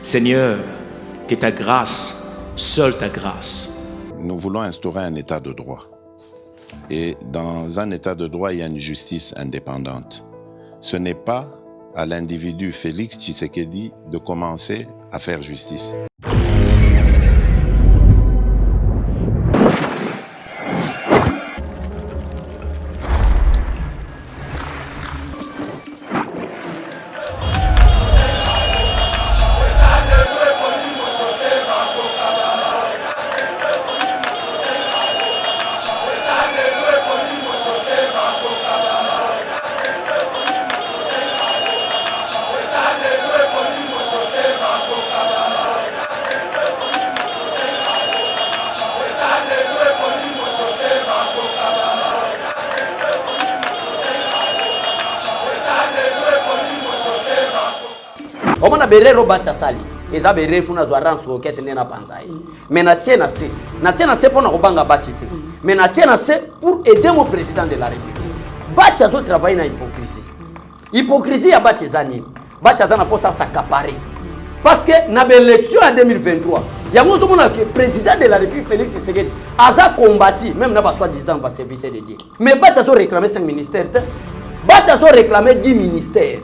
Seigneur, que ta grâce, seule ta grâce. Nous voulons instaurer un état de droit. Et dans un état de droit, il y a une justice indépendante. Ce n'est pas à l'individu Félix Tshisekedi de commencer à faire justice. On a berero bacha sali eza berero funa zo ranso roquette nena panzai mais na tiena se pona kobanga bachite mais na tiena se pour aider mon président de la République bacha zo travailler na hypocrisie ya bacha zani bacha zana posa s'accaparer parce que na élection en 2023 yango zo mona que président de la République Félix Tshisekedi aza combattu même na ba soi-disant ba serviteur de Dieu mais bacha zo réclamer 5 ministères bacha zo réclamer 10 ministères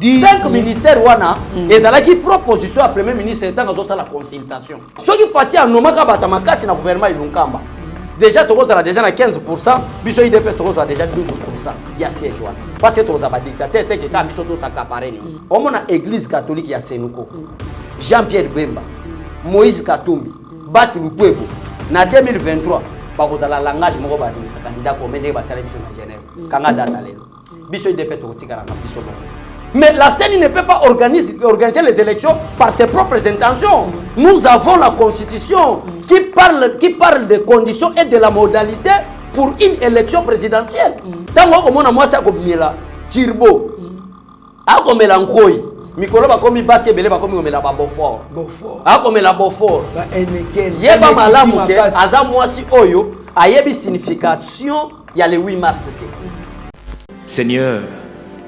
5 ministères wana ezalaki proposition à premier ministre tant que la consultation soki fati anomaka bata makasi na gouvernement ilunkamba déjà tokozala déjà na 15% biso IDPS tokozala déjà 12% ya siège wana parce que tokozala ba dictateur te ka biso to s'accaparer ni omona église catholique ya Senuko Jean-Pierre Bemba Moïse Katumbi Bati Lukwebo na 2023 bakozala langage moko ba candidat comme ne ba sala biso na Genève kanga data lelo biso IDPS tokotikala na biso moko. Mais la CENI ne peut pas organiser les élections par ses propres intentions. Nous avons la Constitution qui parle des conditions et de la modalité pour une élection présidentielle. Tant que moi ça comme la Tirbo, a comme la Nkoi, Mikolo ba komi basi ebele ba komi la Beaufort. A comme la Beaufort. Yeba malamu ke aza mwasi oyo ayebi signification ya le 8 mars. Seigneur,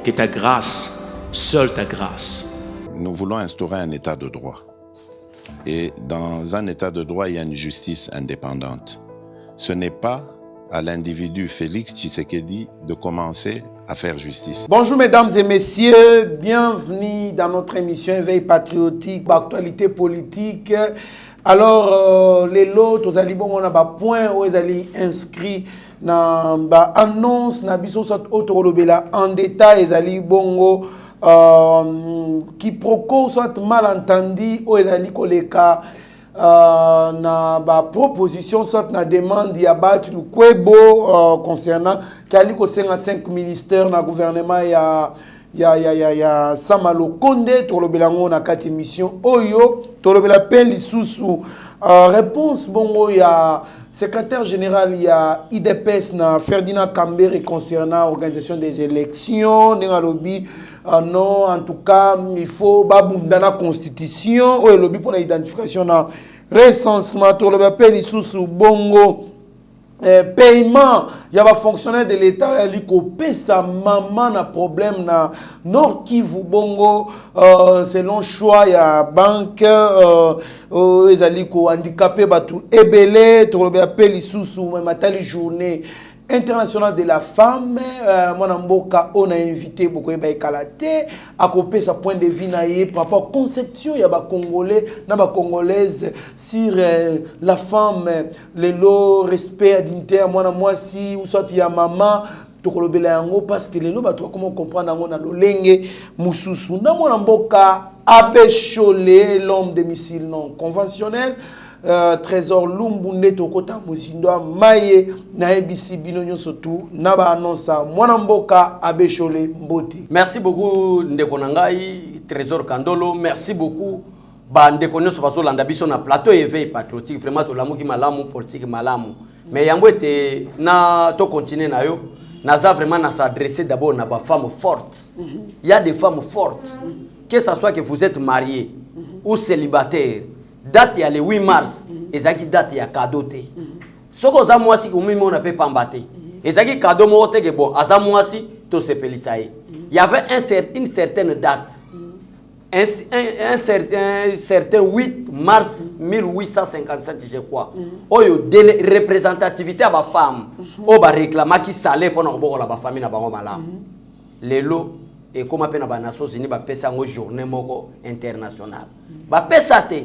que ta grâce, seule ta grâce. Nous voulons instaurer un état de droit. Et dans un état de droit, il y a une justice indépendante. Ce n'est pas à l'individu Félix Tshisekedi de commencer à faire justice. Bonjour mesdames et messieurs, bienvenue dans notre émission Éveil patriotique, actualité politique. Alors, les lots, aux alibons, on a un point où ils allaient inscrits dans l'annonce, na biso sot autokolobela en détail, ils allaient bongo. Qui procure soit malentendu ou ezali koleka na ba proposition soit na demande ya Bati Lukwebo concernant kali ko 5 ministères na gouvernement ya Samalo Konde tolobela ngo na kati mission oyo tolobela peli susu réponse bongo ya secrétaire général ya IDPS na Ferdinand Kambere concernant l'organisation des élections ninga lobby. Non, en tout cas, il faut babunda la constitution ou le lobby pour l'identification na recensement tout le appel sous bongo paiement il y a un fonctionnaire de l'état il copie sa maman na problème na Nord Kivu bongo selon choix il y a banque ils allaient ko handicapé batu ebele tout le appel sous matali journée international de la femme, mon mboka on a invité beaucoup de Kalate à couper sa point de vue naïe par rapport à la conception il y a ba congolais na ba congolaise sur la femme le lot respect dignité moi si ou soit il y a maman tokolobela yango parce que le lot ba toi comment comprendre yango na lolenge mususu na mon mboka Abechole l'homme de missile non conventionnel. Trésor Lumbunde Tokota Muzindo Maye na EBC Binonyo Sotou Naba annonça Mwanamboka Abechole Mboti. Merci beaucoup Ndeko Nangai Trésor Kandolo, merci beaucoup ba Ndeko Nyoso bazo landa biso na plateau éveil patriotique vraiment to lamu ki malamu politique malamu mais yango était na to continuer na yo naza vraiment na s'adresser d'abord na ba femme forte. Il y a des femmes fortes que ça soit que vous êtes marié ou célibataire. Date ya le 8 mars, ezaki date ya cadeau te. Soko za mwasi ko mimi on peut pas mbater. Ezaki cadeau mo te ke bon, aza mwasi to sepelisa ye. Il y avait une certaine date. un certain 8 mars 1857, je crois. Oyo de représentativité à la femme. O ba réclama qui salait pour nous la famille na bango malam. Lelo et comme appelle na Nations Unies ba pesa ngo journée moko internationale. Ba pesa te.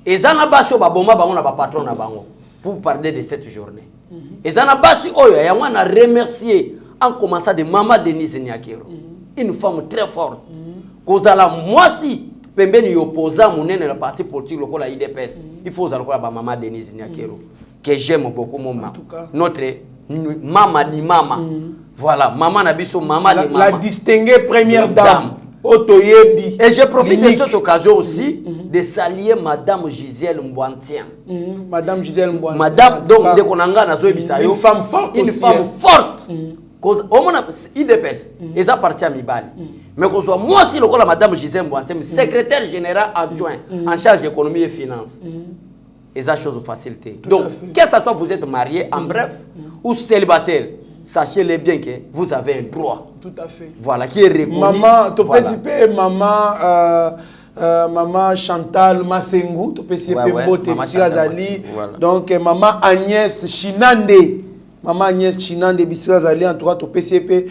Ezana basi ba bomba bango na ba patron na bango pour parler de cette journée. Ezana basi oyo ya mwana remercier en commençant de Maman Denise Nyakero. Une femme très forte. Kozala mwasi pembeni opposant munene la parti politique lokola IDPS. Il faut za lokola ba Maman Denise Nyakero que j'aime beaucoup notre maman ni maman. Voilà, maman nabiso maman de maman. La distinguée première dame. Otoyebi. Et je profite de cette occasion aussi de saluer Madame Gisèle Mbouantien. Madame Gisèle Mbouantien. Madame, donc, de Konanga na Zoebisayo. Une femme forte. Une femme forte. Au moins, IDPS, ils appartiennent à Mibali. Mais qu'on soit moi aussi, le Madame Gisèle Mbouantien, secrétaire général adjoint en charge d'économie et finances. Et ça, chose de facilité. Donc, qu'est-ce que ce soit vous êtes marié, en bref, ou célibataire, sachez-le bien que vous avez un droit. Tout à fait. Voilà, qui est reconnu. Maman, tu peux citer maman Chantal Massengou, tu peux citer Bote Bissirazali. Donc, maman Agnès Chinande. Maman Agnès Chinande Bissirazali, en tout cas, tu peux citer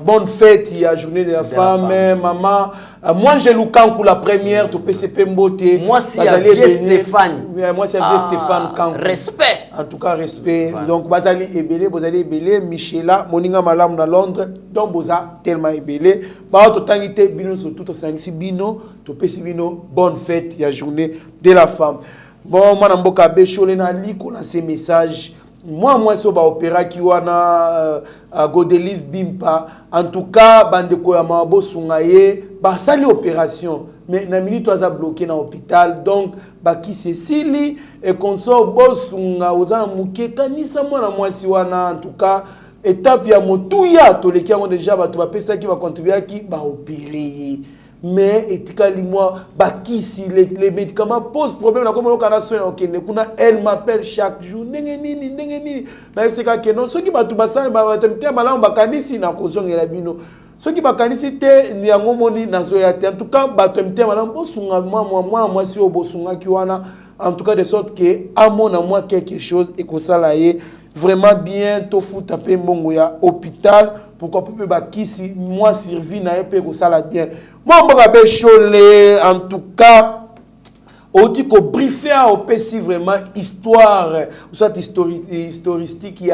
bonne fête, il y a journée de la femme. Maman, moi j'ai Lukankou la première, tu peux citer Mbote. Moi, c'est Vieux Stéphane. Moi, c'est Vieux Stéphane Kankou. Respect. En tout cas, respect. Voilà. Donc, Bazali Ebele, Michela, Moninga Malam na Londres, donc Boza tellement Ebele. Bah, totalité, bino sur tout au 5 bino, to pesi bino, bonne fête, il y a journée de la femme. Bon, moi, Namboka Bécholé na liko na ces messages. Moi, c'est opéra qui wana Godelive Bimpa. En tout cas, bandeko ya mabo sungaye, bah, sali opération. Mais na minute oza bloqué dans l'hôpital, donc bah qui c'est sili et qu'on sort bosunga oza muke kanisa mwana mwasi wana. En tout cas, étape ya motuya to leki yango déjà ba to ba pesa ki ba contribuer ki ba opérer. Mais etikali moi ba qui si les médicaments posent problème na comme on kana soin OK ne kuna elle m'appelle chaque jour ndenge nini na seka ke non soki ba to ba sa ba temte malamu ba kanisi na kozongela bino. Ce qui va caniciser ni angomoni na zoyate. En tout cas, batemte madame bosunga moi si au bosunga kiwana. En tout cas de sorte que à mon moi quelque chose et que ça là est vraiment bien tofu taper mbongo ya hôpital pourquoi peut ba kisi moi servi na epé que ça là bien. Moi mbabe cholé en tout cas on dit qu'on briefé au PC vraiment histoire ou soit historistique il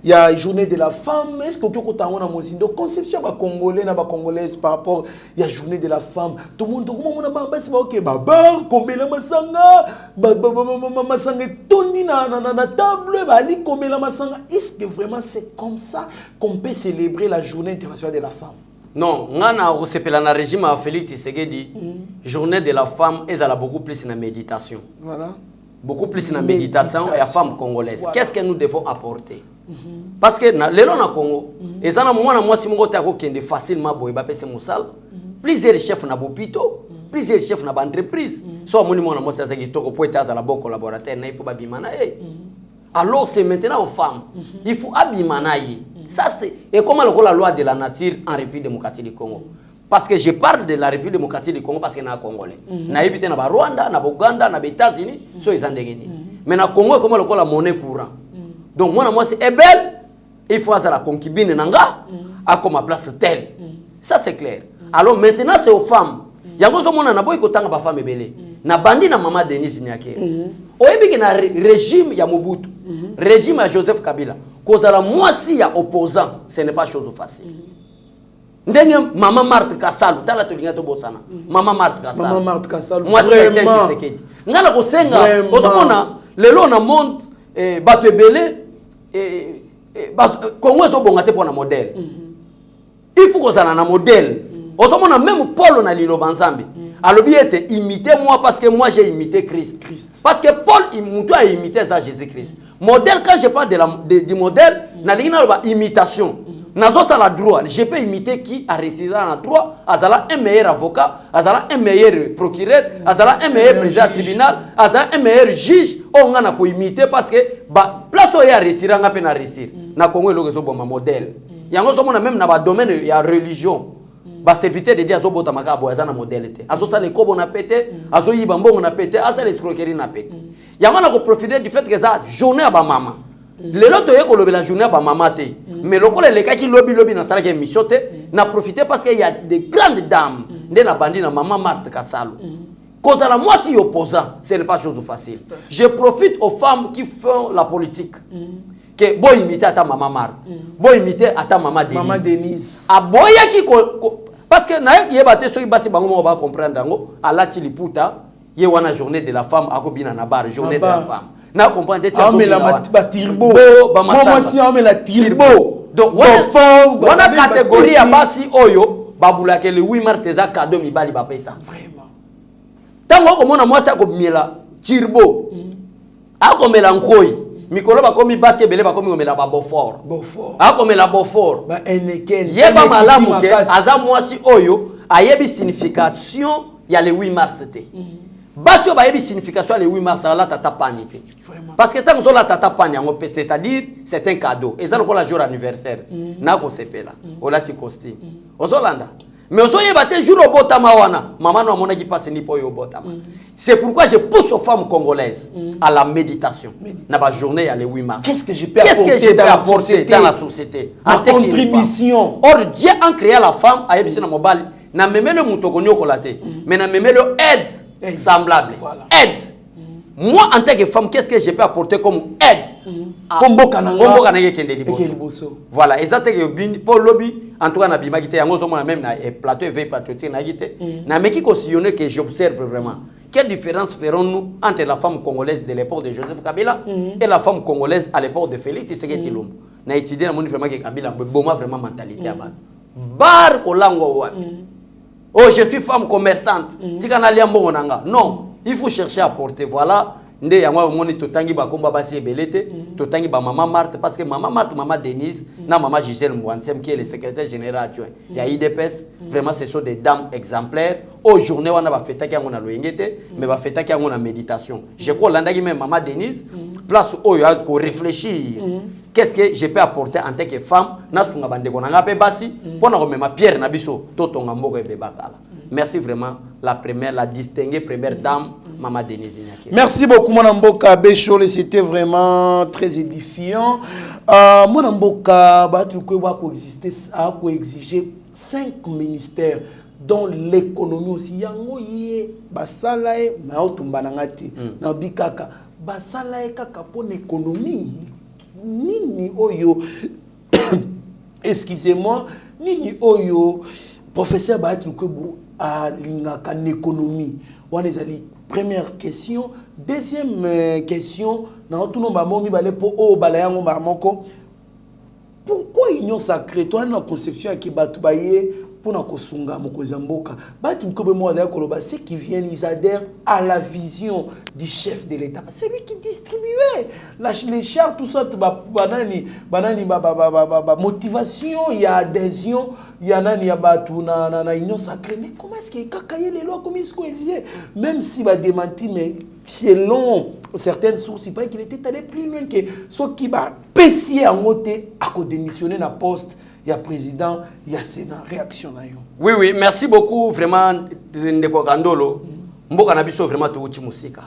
y a journée de la femme. Est-ce que tu as un mozindo conception ba congolais na ba congolaise par rapport il y a journée de la femme tout le monde na ba OK baba kombela masanga masanga tondi na table ba li kombela masanga. Est-ce que vraiment c'est comme ça qu'on peut célébrer la journée internationale de la femme? Non, ngana resepela na régime à Félix Tshisekedi, journée de la femme, elle a beaucoup plus na méditation. Voilà. Beaucoup plus na méditation et la femme congolaise. Voilà. Qu'est-ce que nous devons apporter? Parce que les gens na Congo, ils ont un mois si mon côté kende facilement boy ba pese musala. Plusieurs chefs na bopito, plusieurs chefs na entreprise. So moni mona moi ça qui toko poeta za la bon collaborateur na il faut ba bimana. Alors c'est maintenant aux femmes. Il faut abimanaye. Ça c'est et comment la loi de la nature en République démocratique du Congo. Parce que je parle de la République démocratique du Congo parce que na Congolais. Na évité na Rwanda, na Ouganda, na États-Unis, so ils en dégagent. Mais na Congo comment la monnaie courant. Donc moi c'est belle, il faut avoir la concubine nanga à comme ma place telle. Ça c'est clair. Alors maintenant c'est aux femmes. Yango so mona na boy ko tanga ba femme belé. Na bandi na Maman Denise Nyakero. Oyebi ke na régime ya Mobutu. Régime à Joseph Kabila. Kozala mwasi ya opposant, ce n'est pas chose facile. Ndenge Maman Marthe Kassalu, tala tolinga to bosana. Maman Marthe Kassalu. Mwasi ya Etienne Tshisekedi. Ngana ko senga, ozomona lelo na monde bato ebele Congo zo bonga te pona modèle. Il faut kozala na modèle. Ozomona même Paul na Lilo Banzambi. Alobi était imitez-moi parce que moi j'ai imité Christ. Parce que Paul a imité ça Jésus-Christ. Modèle, quand je parle du modèle, na imitation. Nazo ça la droit, je peux imiter qui a réussi dans le droit, azala un meilleur avocat, azala un meilleur procureur, azala un meilleur président du tribunal, azala un meilleur juge, on a pour imiter parce que ba place où il y a réussir, on a peine à réussir. Na Congo le réseau bon modèle. Yango so mona même na ba domaine il y a religion. ba serviteur de Dieu azobota makabo azana modèle te azo sala ekobo na pété azo yiba mbongo na pété asa l'escroquerie na pété yango na ko profiter du fait que ça journée ba mama lelo to yeko lobela journée ba mama te mais lokola le kaki lobby na sala ke mission te na profiter parce qu'il y a des grandes dames nde na bandi na maman Marthe Kasalo cause la moi si opposant ce n'est pas chose facile je profite aux femmes qui font la politique que boy imiter à ta maman Marthe boy imiter à ta maman Denise a boya qui parce que na yebate so basi bango mo ba comprendre ngo ala tiliputa ye wana journée de la femme akobina na bar journée de la femme na comprendre tia mais la turbo ba moi si on met la turbo donc wana catégorie ya basi oyo babula ke le 8 mars c'est cadeau mibali ba pesa vraiment tango ko mona mwasi akomiela turbo akomela nkoi mikolo bakomi basi ebele bakomi omela ba Beaufort akomela Beaufort ba eneken yeba malamu ke aza mwasi oyo ayebi signification ya le 8 mars te basi oyo bayebi signification ya le 8 mars ala tata pani te parce que tant que la tata pani yango pe c'est-à-dire c'est un cadeau et ça le jour anniversaire na ko sepela olati costume ozolanda mais ozoyeba te jour obotama wana maman no amona ki passe ni po yo obotama c'est pourquoi je pousse aux femmes congolaises à la méditation na ba journée ya le 8 mars qu'est-ce que je peux apporter dans la société en contribution or Dieu a créé la femme a yebisi na mobali na memele mutokonyoko kolate mais na memele aide semblable aide moi en tant que femme qu'est-ce que je peux apporter comme aide pomboka na yekende liboso voilà exactement que pour lobby en tout cas na bima kité yango zomona même na plateau éveil patriotique na kité na meki ko sillonner que j'observe vraiment quelle différence ferons-nous entre la femme congolaise de l'époque de Joseph Kabila et la femme congolaise à l'époque de Félix Tshisekedi Tshilombo na étudier na moni vraiment que Kabila boma vraiment mentalité ya ba bar kolango wapi oh je suis femme commerçante tikana liambo nanga non il faut chercher à porter voilà nde yango moni totangi ba komba basi ebelete totangi ba maman Marthe parce que maman Marthe maman Denise na maman Gisèle Mbwansem qui est le secrétaire général adjoint il y a IDPS vraiment ce sont des dames exemplaires au journée wana ba feta ki yango na loyengete mais ba feta ki yango na méditation je crois landaki même maman Denise place oyo a ko réfléchir qu'est-ce que je peux apporter en tant que femme na sunga bandeko na ngape basi pona ko mema pierre na biso totonga mboko ebe bakala merci vraiment la distinguée première dame Maman Denise Nyake. Merci beaucoup mon Mboka Béchole, c'était vraiment très édifiant. Mon Mboka a coexisté 5 ministères dont l'économie aussi yango yé basalae na otumbanangati na bikaka basalae kaka pour l'économie nini oyo excusez-moi nini oyo professeur Baatlukwebo a lingaka l'économie wana ezali première question deuxième question na otuno bamomi balé po o balayango marmoko pourquoi union sacrée toi na conception qui batu baye pour na kosunga mokoza mboka batu mkobe mo ala koloba ceux qui viennent ils adhèrent à la vision du chef de l'état c'est lui qui distribuait les chars tout ça banani motivation il y a adhésion il y a nani ya batu na union sacrée mais comment est-ce que kakaye les lois comme ils se corriger même si ba démenti mais selon certaines sources il paraît qu'il était allé plus loin que ceux qui ba pessier en moté à ko démissionner na poste. Il y a président, il y a Sénat. Réaction là. Oui, oui, merci beaucoup vraiment Ndeko Kandolo. Mboka na biso vraiment touti musika.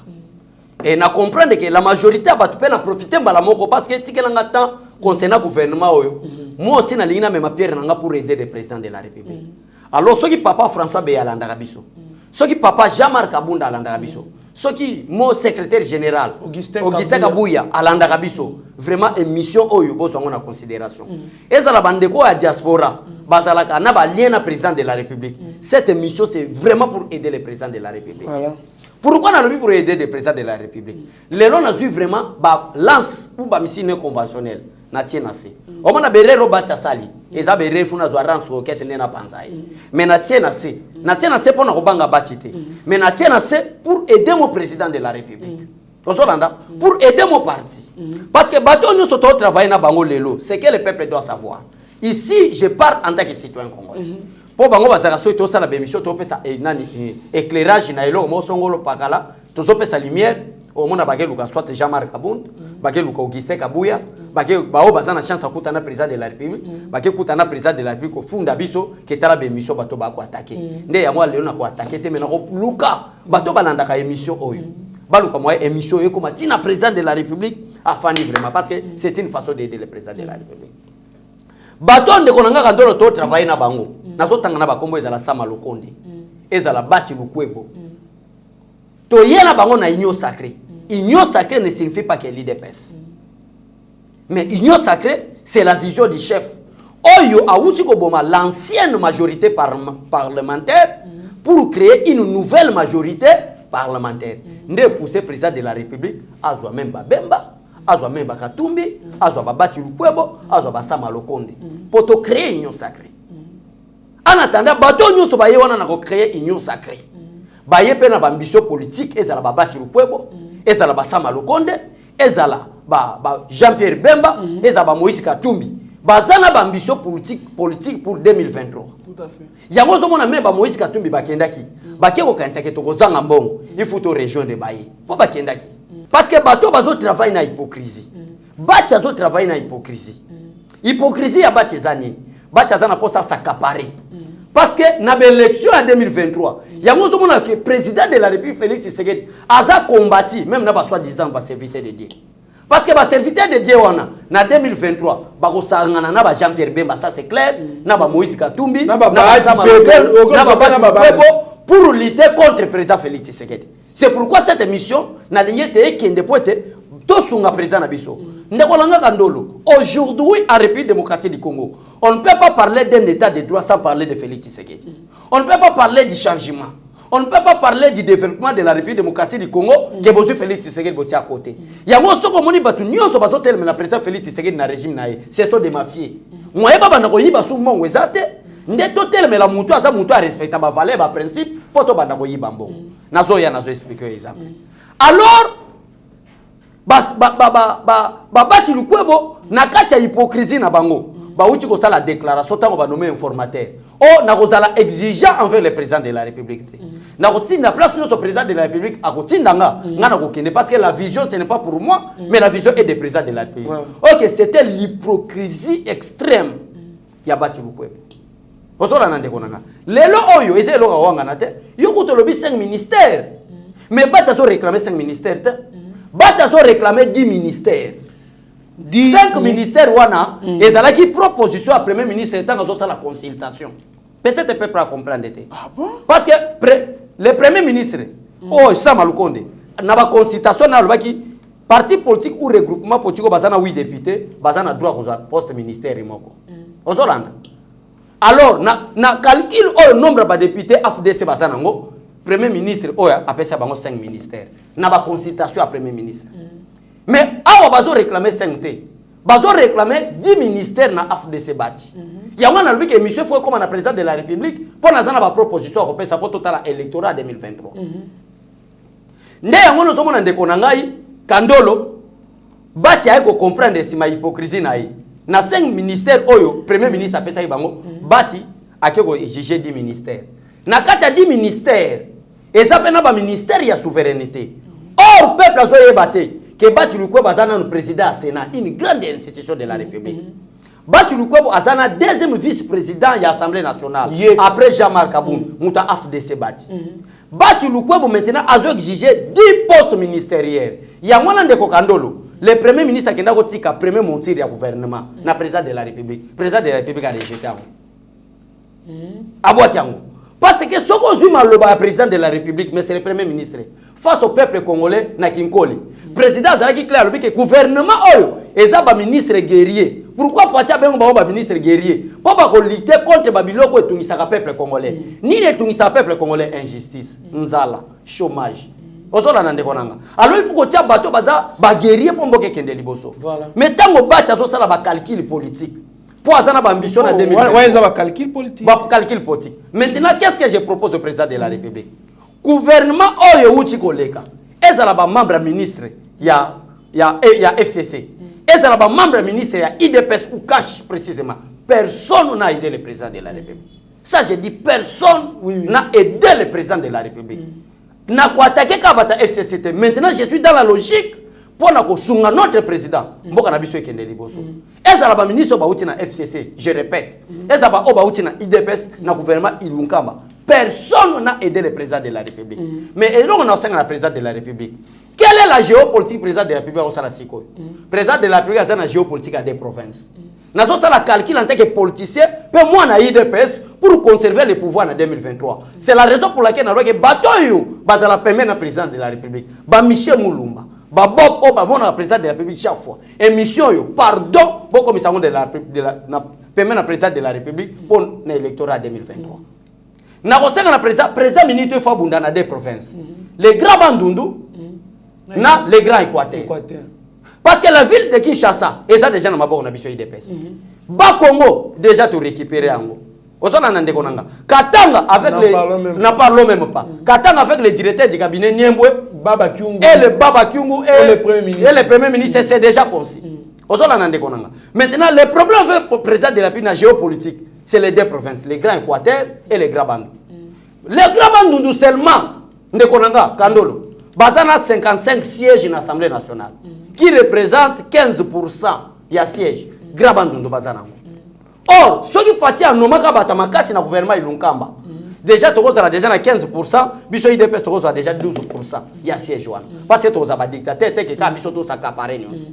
Et na comprendre que la majorité a battu na profiter mbala moko parce que tikela ngata concernant gouvernement oyo. Moi aussi na lingina même pierre nanga pour aider le président de la République. Alors ce qui papa François Beyalanda Kabiso. Ce qui papa Jean-Marc Kabunda Alanda Kabiso. Ce qui mon secrétaire général Augustin Kabouya Alanda Kabiso. Vraiment une mission oyo bozo ngona considération. Et ça la bandeko à diaspora bazalaka na ba lien na président de la République. Cette mission c'est vraiment pour aider le président de la République. Voilà. Pourquoi on a le pour aider le président de la République? Les gens ont vu vraiment ba lance ou ba mission conventionnelle na tiena se. O mona berero bacha sali. Eza berero funa zo rance roquette na panzai. Mais na tiena se pour na kobanga bachite. Mais na tiena se pour aider mon président de la République. Pour aider mon parti. Parce que bateau nous sommes travailler na bango lelo, c'est que le peuple doit savoir. Ici, je parle en tant que citoyen congolais. Pour bango bazaka so to sala bémission to pesa éclairage na elo mo songolo pakala, to so pesa lumière, au mona bageluka soit Jean-Marc Kabund, bageluka Augustin Kabouya, bao bazana chance akutana président de la République bake kutana président de la République funda biso ke tala be émission bato ba ko attaquer nde ya moi leona ko attaquer te mena ko luka bato balanda ka émission oyo baluka moi émission yo comme tina président de la République afani vraiment parce que c'est une façon d'aider le président de la République bato nde konanga ka ndolo to travailler na bango nazo tangana ba kombo ezala sama lokonde ezala bati lukwebo to yena bango na union sacrée. Union sacrée ne signifie pas qu'elle est l'IDPS. Mais union sacrée, c'est la vision du chef. Oyo a Koboma, l'ancienne majorité parlementaire, pour créer une nouvelle majorité parlementaire. Nde poussé président de la République, Azwa Memba Bemba, Azwa Memba Katumbi, Azwa Babati Lukwebo, Azwa Basama Lokonde. Pour te créer union sacrée. En attendant, bato union so baye wana na créer union sacrée. Baye pe na ambition politique, ezala Babati Lukwebo, ezala Basama Lokonde, ezala Jean-Pierre Bemba, ezala Moïse Katumbi. Bazana ba ambition politique pour 2023. Tout à fait. Yango zo mona memba Moïse Katumbi bakendaki. Bakeko kanisa ke toko zanga mbongo. Il faut to rejoindre baye. Po bakendaki. Parce que bato bazo travailler na hypocrisie. Bacha zo travailler na hypocrisie. Hypocrisie ya bacha zani. Bacha zana posa s'accaparer. Parce que na l'élection en 2023, yango zo mona que président de la République Félix Tshisekedi aza combattu même na ba soi-disant ba serviteur de Dieu. Parce que ba serviteur de Dieu wana na 2023 ba ko sangana na ba Jean-Pierre Bemba, ça c'est clair, na ba Moïse Katumbi, na ba pour lutter contre le président Félix Tshisekedi. C'est pourquoi cette émission na ligne te kende poete to sunga président na biso. Ndekolanga kandolo. Aujourd'hui en République démocratique du Congo, on ne peut pas parler d'un état de droit sans parler de Félix Tshisekedi. On ne peut pas parler du changement. On ne peut pas parler du développement de la République démocratique du Congo qui est besoin Félix Tshisekedi botia à côté. Il y a un soko moni batu nyonso bazo tel mais la président Félix Tshisekedi na régime nae. C'est ça des mafieux. Moi ba bana ko yiba su mbongo ezate. Nde to tel mais la mutu asa mutu a respecter ba valeur ba principe poto bana ko yiba mbongo. Nazo expliquer exemple. Alors bati lukwebo na kati ya hypocrisie na bango. Ba uti ko sala déclaration tango ba nommer informateur. Oh na kozala exigeant envers le président de la République. Na kotinda place notre président de la République a kotindanga ngana kokende parce que la vision ce n'est pas pour moi mais la vision est des présidents de la République. OK, c'était l'hypocrisie extrême. Ya bati lukwebo. Ozola nande konanga. Lelo oyo ezelo ka wanga na te. Yo ko to lobi 5 ministères. Mais bati azo réclamer 5 ministères te. Bati azo réclamer 10 ministères. 5 ministères wana ezalaki proposition à premier ministre tant que la consultation. Peut-être le peuple a comprendre. Ah bon? Parce que le premier ministre Sama Lukonde na ba consultation na lobaki parti politique ou regroupement politique bazana 8 députés bazana droit à poste ministère moko. Ozolanda. Alors na calcul au nombre de députés AFDC bazana ngo premier ministre appelle ça bango 5 ministères. Na ba consultation à premier ministre. Mais awa bazo réclamer 5 T. Bazo réclamer 10 ministères na AFDC bati. Yango na lui que monsieur faut comme na président de la République pour na zana ba proposition ko pesa pour total électorat 2023. Nde yango no zomona ndeko na ngai Kandolo bati ay ko comprendre si ma hypocrisie na yi. Na 5 ministères oyo premier ministre apesa yi bango bati akeko juger 10 ministères. Na kati 10 ministères eza pena ba ministère ya souveraineté. Or peuple azo yebate que Bati Lukwebo azana le président à Sénat, une grande institution de la République. Bati Lukwebo azana deuxième vice-président de l'Assemblée nationale. Après Jean-Marc Aboun, Mouta AFDC Bati. Bati Lukwebo maintenant a exigé 10 postes ministériels. Il y a un de Kokandolo, le premier ministre qui a dit que premier montir du gouvernement, le président de la République. Le président de la République a rejeté. Parce que ce qu'on a président de la République, mais c'est le premier ministre. Face au peuple congolais, na Kinkoli. Président Zalaki clair que le gouvernement est un ministre guerrier. Pourquoi faut-il un ministre guerrier? Pour lutter contre Babiloko et le peuple congolais. Ni le peuple congolais injustice, nzala, chômage. Alors il faut que tu aies bateau ba guerrier pour que kende liboso. Mais tant que bacha so sala ba calcul politique. Pour avoir une ambition en 2020. Calcul politique. Calcul politique. Maintenant, qu'est-ce que je propose au président de la République? Gouvernement Oyo Uchi Koleka. Est-ce que membre ministre il y a FCC. Est-ce que membre ministre il y a IDPS ou cash précisément. Personne n'a aidé le président de la République. Ça je dis personne n'a aidé le président de la République. N'a pas attaqué Kabata FCC. Maintenant, je suis dans la logique pour na notre président mboka na biso ekende liboso ezala ba ministre ba uti na FCC je répète ezala ba oba uti na IDPS na gouvernement Ilunkamba personne n'a aidé le président de la République mais eloko na senga na président de la République quelle est la géopolitique président de la République au sala sikoyo président de la République a na géopolitique à des provinces na so sala calcul en tant que politicien pe moi na IDPS pour conserver le pouvoir en 2023 c'est la raison pour laquelle na loke batoyo bazala permettre na président de la République ba Michel Moulumba ba Bob Oba bon président de la République chaque fois émission yo pardon bon commissaire de la permettre na président de la République pour l'électorat 2023 na kosenga na président minute fois bunda na des provinces les grands bandundu na les grands Équateur parce que la ville de Kinshasa et ça déjà na maboko na biso IDPS ba Congo déjà to récupérer ango ozona na ndeko nanga Katanga avec les n'a parlons même pas Katanga avec le directeur du cabinet Niembwe Baba Kyungu et le Baba Kyungu et le premier ministre c'est déjà concis ozona na ndeko nanga maintenant le problème avec le président de la République géopolitique c'est les deux provinces les grands Équateur et les grands Bandundu les grands Bandundu seulement ndeko nanga Kandolo bazana 55 sièges dans l'Assemblée nationale qui représente 15% ya sièges grand Bandundu bazana or ceux qui font nomaka batamakasi na gouvernement Ilunkamba déjà tokozala déjà na 15% biso IDPS tokozala déjà 12% ya siège wana parce que tokozala ba dictateur teke ka biso to s'accaparer nyonso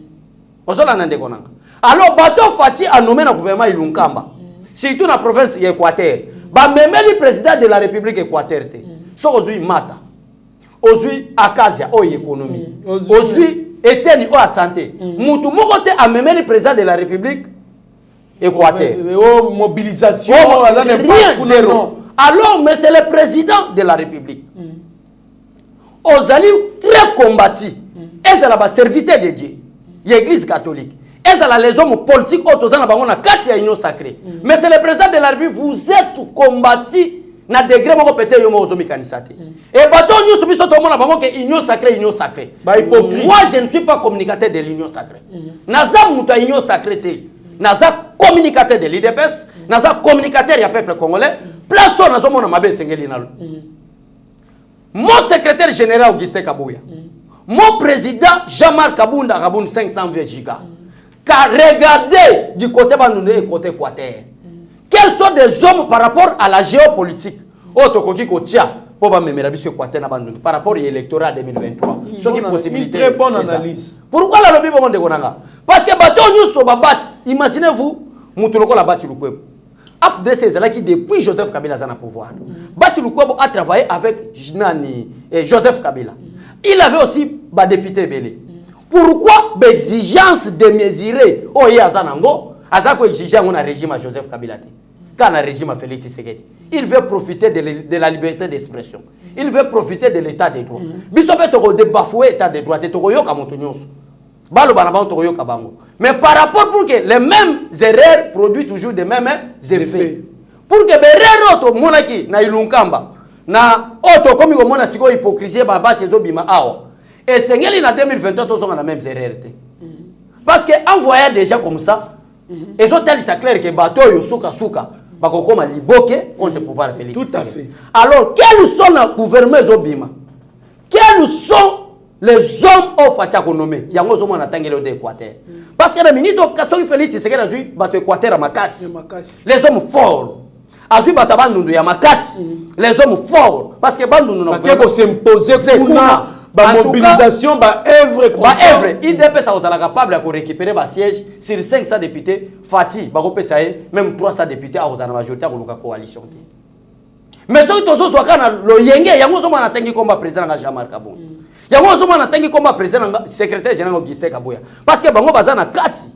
ozola na ndeko nanga alors bato fati a nommé na gouvernement Ilunkamba surtout na province ya Équateur ba memeli président de la République Équateur te so ozui mata ozui akasia o économie ozui eteni o santé mutu moko te a memeli président de la République Équateur mobilisation rien zéro alors mais c'est le président de la République ozali très combattu et la serviteur de Dieu l'église catholique et les hommes politiques autozana bango na kati ya union sacrée mais c'est le président de la République vous êtes combattu na degré moko pété yo mo zomi kanisate et bato nyusu biso to mona bango ke union sacrée moi je ne suis pas communicateur de l'union sacrée naza muto union sacrée te naza communicateur de l'IDPS naza communicateur ya peuple congolais place on nazo mona mabe sengeli nalo mon secrétaire général Augustin Kabouya mon président Jean-Marc Kabunda Kaboun 520 gigas car regardez du côté Bandundu et côté Équateur quels sont des hommes par rapport à la géopolitique otokoki kotia po ba memela biso Équateur na Bandundu par rapport à l'électorat 2023 ce qui possibilité très bonne analyse pourquoi la lobby bon de konanga parce que bato nyuso babat imaginez-vous mutuloko la bati lukwebo AFDC c'est là qui depuis Joseph Kabila a pouvoir bati lukwebo a travaillé avec Joseph Kabila il avait aussi ba député belé pourquoi l'exigence de mesurer oh ya zanango azako exiger on a régime à Joseph Kabila quand un régime a Félix Tshisekedi il veut profiter de la liberté d'expression il veut profiter de l'état de droit bisobe to de bafouer état de droit to yoka moto nyonso balo bana ba to yoka bango mais par rapport pour que les mêmes erreurs produisent toujours les mêmes effets pour que berero to monaki na Ilunkamba na auto comme ko mona siko hypocrisie ba ba sezo bima awa et sengeli na 2023 to songa na même erreur parce que envoyer déjà comme ça et so tel ça clair que bato yo suka bakokoma liboke contre le pouvoir Félix tout à fait alors quels sont les gouvernements zobima quels sont les hommes au fatia konomé yango zo mona tangelo de Équateur parce que la minute kaso Félix Tshisekedi azui bato Équateur makasi les hommes forts azui bato Bandundu ya makasi les hommes forts parce que Bandundu na faut s'imposer kuna ba mobilisation ba œuvre IDP ça osala capable de récupérer ba siège sur 500 députés Fati ba kopesa même 300 députés à osana majorité ko luka coalition mais so to so kana lo yenge yango zo mona tangi komba président nga Jean-Marc Kabunda yango zo mona tangi komba président nga secrétaire général Augustin Kabouya parce que bango bazana kati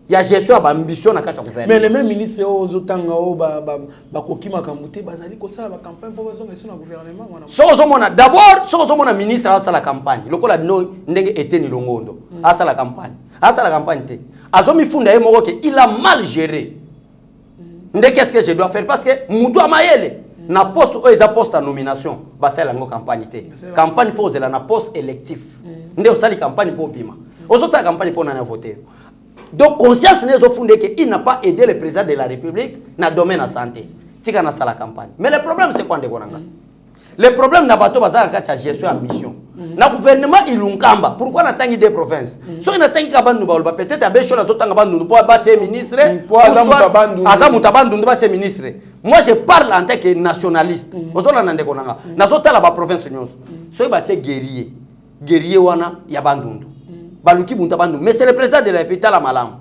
ya gestion ba ambition na kati ya gouvernement mais les mêmes ministres ozotanga o ba kokima kamute bazali ko sala ba campagne pour bazonga sur na gouvernement wana so mona d'abord so mona ministre a sala campagne lokola no ndenge eteni longondo a sala campagne te azomi funda moko ke il a mal géré ndé qu'est-ce que je dois faire parce que mutu amayele na poste o eza poste à nomination ba sala ngo campagne te campagne faut zela na poste électif ndé o sali campagne pour bima ozo sala campagne pour na voter. Donc, conscience n'est fondée qu'il n'a pas aidé le président de la République dans le domaine de la santé. C'est dans la campagne. Mais le problème, c'est quoi? Le problème, c'est que la gestion et la mission. Na gouvernement Ilunkamba, pourquoi na tangi des provinces? So na tangi ka Bandundu ba peut-être abecho na zotanga Bandundu pour abattre ministre, Azamuta Bandundu ba ministre. Moi je parle en tant que nationaliste. Ozola na ndeko nanga. Na zotala ba province nyonso. So ba guerrier. Guerrier wana ya Bandundu. Baluki bunta Bandundu. Mais c'est le président de la République la malam.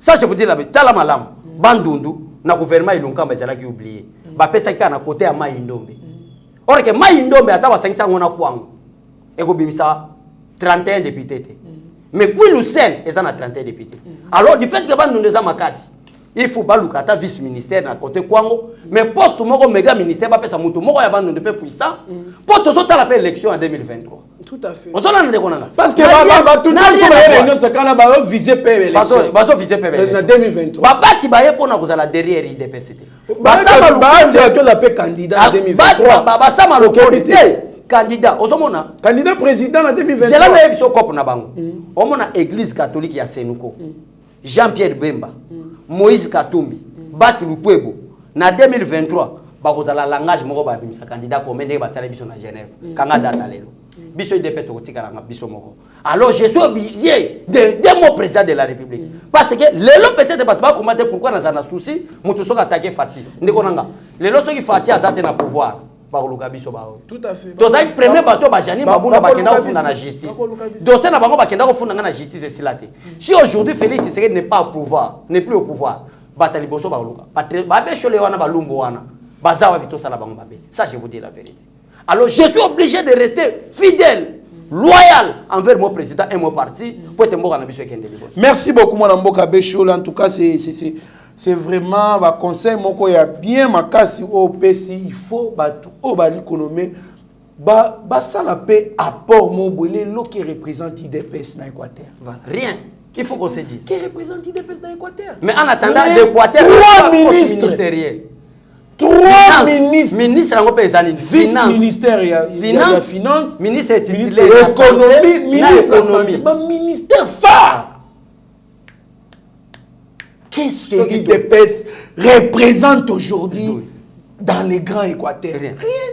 Ça je vous dis la vérité, la malam. Bandundu na gouvernement Ilunkamba ezala ki oublier. Ba pesa ka na côté ya Mai-Ndombe. Or que Mai-Ndombe ata ba 500 ngona kwangu. Eko bimisa 31 députés. Mais Kwilu-Sen est en 31 députés. Alors du fait que Bandundu eza makasi, il faut baluka ta vice ministère na côté kwango, mais poste moko méga ministère ba pesa mutu moko ya Bandundu pe puissant. Pour to sota la élection en 2023. Tout à fait. Parce que tout le monde se kana ba viser PV. Baso viser PV. En 2023. Ba bati ba yepo na kozala derrière IDPCT. Ba sama le candidat en 2023. Ba sama le candidat. Osomona. Candidat président en 2023. C'est là na biso kopo na bango. Omona église catholique ya Senuko. Jean-Pierre Bemba. Moïse Katumbi. Bati Lukwebo. Na 2023 ba kozala langage moko ba bimisa candidat komende ba sala biso na Genève. Kanga data lelo. Biso IDPS tokotika na biso moko. Alors je suis obligé de mon président de la République. Parce que lelo peut-être pas commenter pourquoi dans un souci mutu soka attaquer Fati. Ndeko nanga. Lelo soki Fati azate na pouvoir. Tout à fait. Donc le premier bateau bajani babuna bakenda ofunda na justice. Dossier na bango bakenda ofunda na justice esilate. Si aujourd'hui Félix Tshisekedi n'est pas au pouvoir, n'est plus au pouvoir, batali boso baluka. Babe chole wana balumbo wana. Bazawa bito sala bango babe. Ça je vous dis la vérité. Alors je suis obligé de rester fidèle, loyal envers mon président et mon parti pour être mort en abisso kende libos. Merci beaucoup mon Mboka Bechol. En tout cas c'est vraiment un conseil moko ya bien makasi au PC, il faut batu au bali économie ba ça la paix apport mon bolé lo qui représente IDPS na Équateur. Voilà, rien. Il faut qu'on se dise. Qui représente IDPS na Équateur. Mais en attendant l'Équateur, trois ministres ministériels. Trois ministres. Ministre en paysanne. Finance. Ministère finance. Ministre titulaire. Économie. Ministre. Ministère phare. Qu'est-ce que l'IDPS représente aujourd'hui dans les grands Équateurs?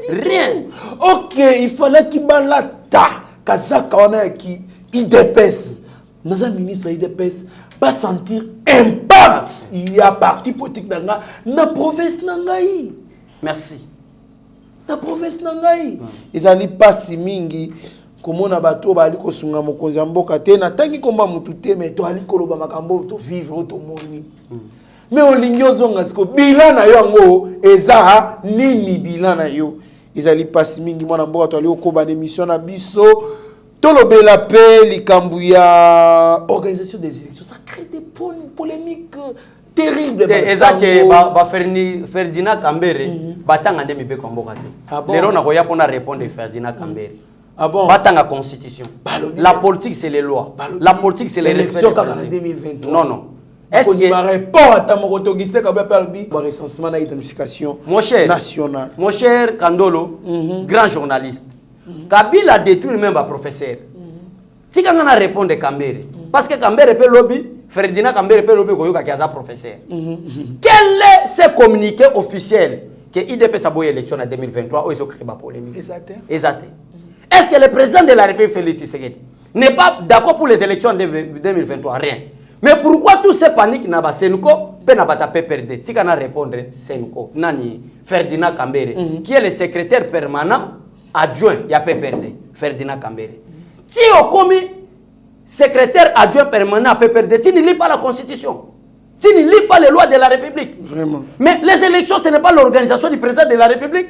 Rien. Ok, il fallait qu'il y ait la ta. Kazaka, on a qui IDPS. Dans un ministre IDPS. Pas sentir impact. Il y a parti politique dans la province Nangaï. Merci. La province Nangaï. Ils n'allaient pas si mingi. Comme on a bateau, bali ko sunga mokonzi mboka te na tangi komba mutute mais to ali koloba makambo to vivre to moni. Mais on lignozo ngasko bilan na yango eza nini bilan na yo. Ils n'allaient pas si mingi mwana mboka to ali okoba émission na biso. Tolobe la paix, l'Ikambouya, organisation des élections, ça crée des polémiques terribles. Et Ferdinand Kambere, batanga ndemi be komboka te. Lelo na koya pona répondre Ferdinand Kambere. Ah bon? Batanga constitution. La politique c'est les lois. La politique c'est les respects des principes. 2023. Non non. Est-ce que rapport à ta mokotogisté kabya perbi recensement na identification nationale. Mon cher Kandolo, grand journaliste. Kabila détruit même un professeur. Si quand on a répondu Kambere, parce que Kambere peut lobby, Ferdinand Kambere peut lobby koyoka kiaza professeur. Quel est ce communiqué officiel que IDPS a boyé élection en 2023 où ils ont créé la polémique? Exact. Est-ce que le président de la République Félix Tshisekedi n'est pas d'accord pour les élections en 2023? Rien. Mais pourquoi tous ces paniques n'a pas Senuko, peut n'a pas tapé perdre? Si quand on a répondu Senuko, nani Ferdinand Kambere, qui est le secrétaire permanent adjoint, il y a PPRD, Ferdinand Kambere. Si on commis secrétaire adjoint permanent à PPRD, tu ne lis pas la Constitution. Tu ne lis pas les lois de la République. Vraiment. Mais les élections, ce n'est pas l'organisation du président de la République.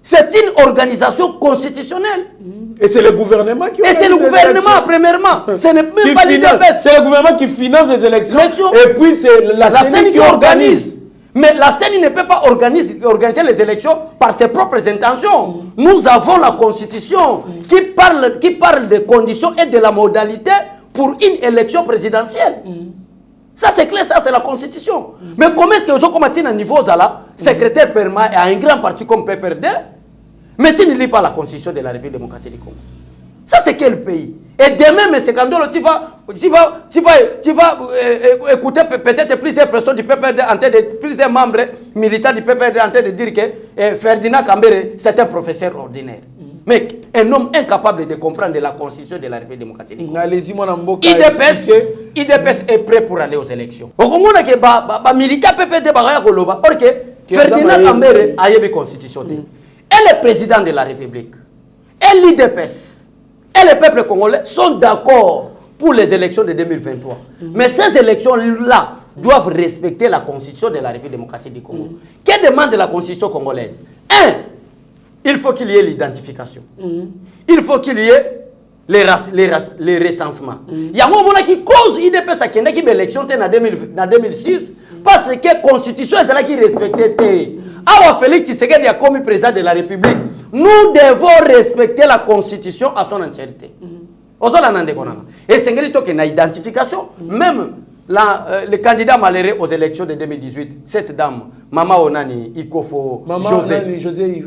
C'est une organisation constitutionnelle. Et c'est le gouvernement qui organise. Et c'est le gouvernement, premièrement. Ce n'est même pas l'IDPS. C'est le gouvernement qui finance les élections. Et puis c'est la CENI qui organise. Mais la CENI ne peut pas organiser les élections par ses propres intentions. Nous avons la Constitution qui parle des conditions et de la modalité pour une élection présidentielle. Ça c'est clair, ça c'est la Constitution. Mais comment est-ce que vous avez un niveau là, secrétaire permanent à un grand parti comme PPRD, mais s'il ne lit pas la Constitution de la République démocratique du Congo? Ça c'est quel pays? Et demain, M. Kandolo, tu vas écouter peut-être plusieurs personnes du PPRD, plusieurs membres militants du PPRD en train de dire que Ferdinand Kambere, c'est un professeur ordinaire. Mais un homme incapable de comprendre la constitution de la République démocratique du Congo. IDPS est prêt pour aller aux élections. Au Congo, il y a des militaires PPD Or que Ferdinand Kambere a eu la constitution. Et le président de la République, et l'IDPS, et le peuple congolais sont d'accord pour les élections de 2023. Mais ces élections-là doivent respecter la constitution de la République démocratique du Congo. Que demande la constitution congolaise? Il faut qu'il y ait l'identification. Il faut qu'il y ait les recensements. Il y a un moment qui cause l'IDPS qui a une élection en 2006 parce que la constitution est respectée. Alors Félix Tshisekedi a commis président de la République. Nous devons respecter la constitution à son entièreté. Et c'est une identification. Même le candidat malheureux aux élections de 2018, cette dame, Mama Onani Ikofo José,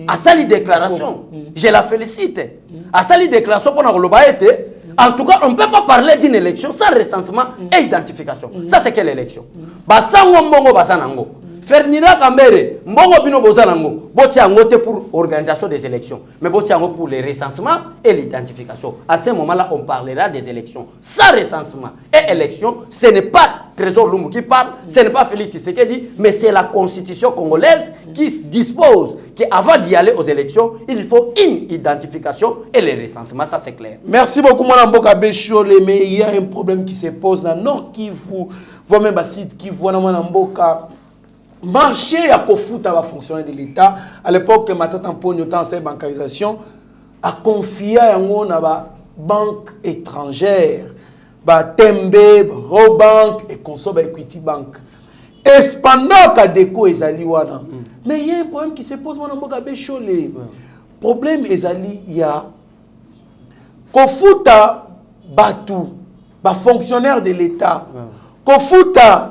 a sali déclaration. Je la félicite. A sali déclaration pour nous. En tout cas, on ne peut pas parler d'une élection sans recensement et identification. Ça, c'est quelle élection? Basango mbongo basanango. Ferdinand Kambere, mbongo bino bozanango. Botiango te pour l'organisation des élections, mais botiango pour les recensements et l'identification. À ce moment-là, on parlera des élections. Sans recensement et élection, ce n'est pas Trésor Lumbu qui parle, ce n'est pas Félix Tshisekedi, mais c'est la constitution congolaise qui dispose qu'avant d'y aller aux élections, il faut une identification et les recensements. Ça, c'est clair. Merci beaucoup, Mme Mboka Béchole, mais il y a un problème qui se pose dans Nord Kivu, voire même à Sud Kivu, Mme Mboka. Marché à Kofuta va fonctionner de l'État. À l'époque, Matata Mpogno, dans cette bancarisation, a confié à une banque étrangère. Tembe, Robank et Conso Equity Bank. Et pendant qu'Adeko est allé, mais il y a un problème qui se pose, Mme Mboka Béchole. Le problème est allé, il y a Kofuta Batou, fonctionnaire de l'État. Kofuta